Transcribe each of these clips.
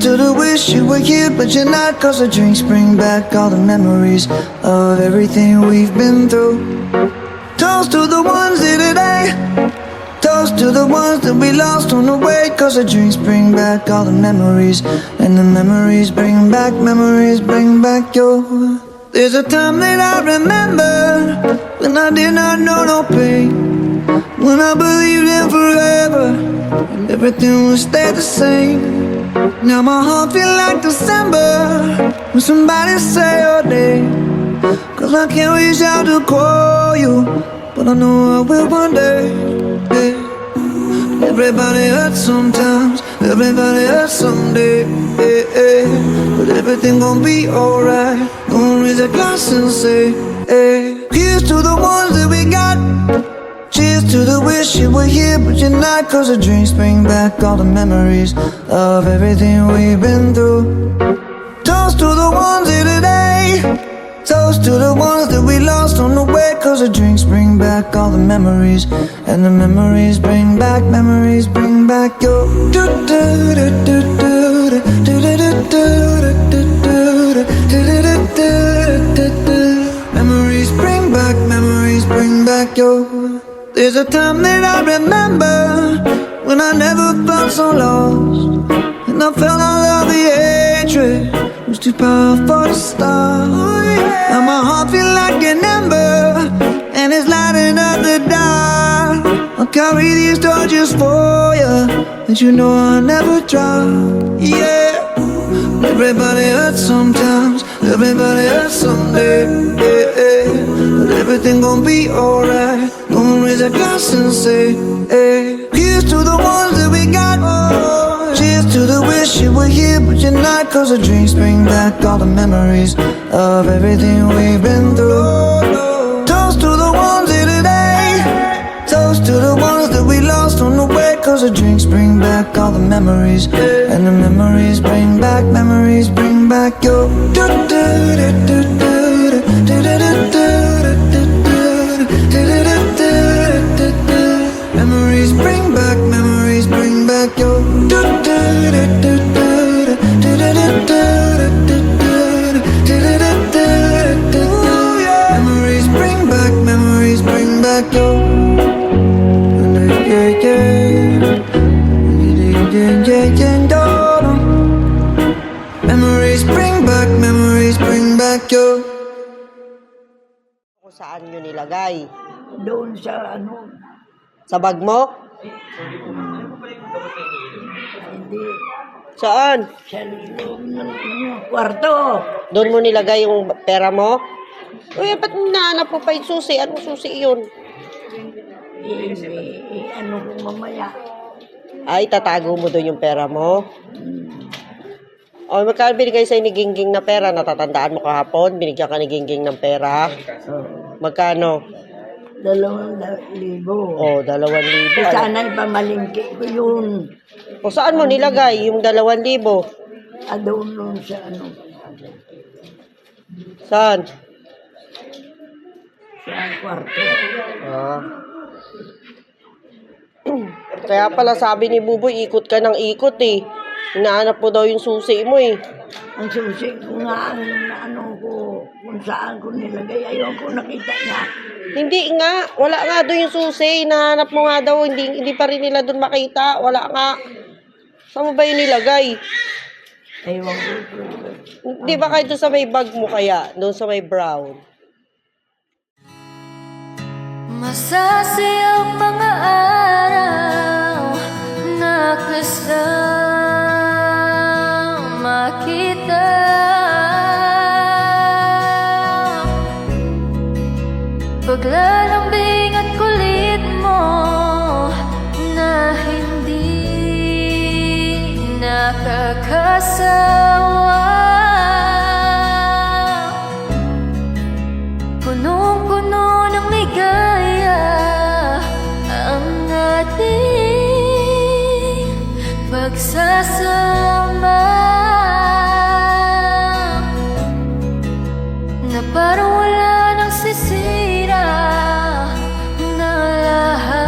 to the wish you were here, but you're not. Cause the drinks bring back all the memories of everything we've been through. Toast to the ones here today. Toast to the ones that we lost on the way. Cause the drinks bring back all the memories, and the memories bring back your. There's a time that I remember when I did not know no pain, when I believed in forever and everything would stay the same. Now my heart feel like December when somebody say your name. Cause I can't reach out to call you, but I know I will one day, yeah. Everybody hurts sometimes, everybody hurts someday, yeah, yeah. But everything gon' be alright. Gonna raise a glass and say, hey. Here's to the ones that we got. Cheers to the wish you were here, but you're not. Cause the drinks bring back all the memories of everything we've been through. Toast to the ones here today. Toast to the ones that we lost on the way. Cause the drinks bring back all the memories, and the memories bring back your. Memories bring back your. There's a time that I remember when I never felt so lost, and I felt all of the hatred was too powerful to stop. Now my heart feel like an ember, and it's lighting up the dark. I'll carry these torches for you, and you know I'll never drop. Yeah. Everybody hurts sometimes, everybody hurts someday, yeah, yeah. But everything gon' be alright. Gonna raise a glass and say, hey. Here's to the ones that we got. Cheers to the wish you were here, but you're not. Cause the drinks bring back all the memories of everything we've been through. Toast to the ones here today. Toast to the ones that we lost on the way. Cause the drinks bring back all the memories, and the memories bring back your. Memories bring back your. Memories bring back your. Memories bring back your. Kung saan nyo nilagay? Doon sa ano, Sa bag mo? hindi, Saan? sa loob ng kwarto. Doon mo nilagay yung pera mo? Uy, ba't nahanap mo pa yung susi? Anong susi yun? Ano ko mamaya. Ay, tatago mo doon yung pera mo? O, magkano binigay sa'yo ni Gingging na pera? Natatandaan mo kahapon? Binigyan ka ni Gingging ng pera? Magkano? 2,000. O, 2,000. Sana ipamalingki ko yun. O, saan mo nilagay yung 2,000? Doon sa ano, Saan? sa kwarto. Ah. Kaya pala sabi ni Buboy, ikot ka ng ikot eh. Hinahanap mo daw yung susi mo eh. Ang susi ko nga, ang ano ko, kung saan ko nilagay, ayaw ko nakita niya. Hindi nga, wala nga doon yung susi. Hinahanap mo nga daw, hindi pa rin nila doon makita. Wala nga. Saan mo ba yung nilagay? Ayaw ko. Di ba kayo doon sa may bag mo kaya? Doon sa may brown? Masasayang mga araw na kasama kita. Paglalambing at kulit mo na hindi nakakasawa. Punong-puno ng ligaya ang ating pagsasama, na parang wala nang sisira na lahat.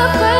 sabay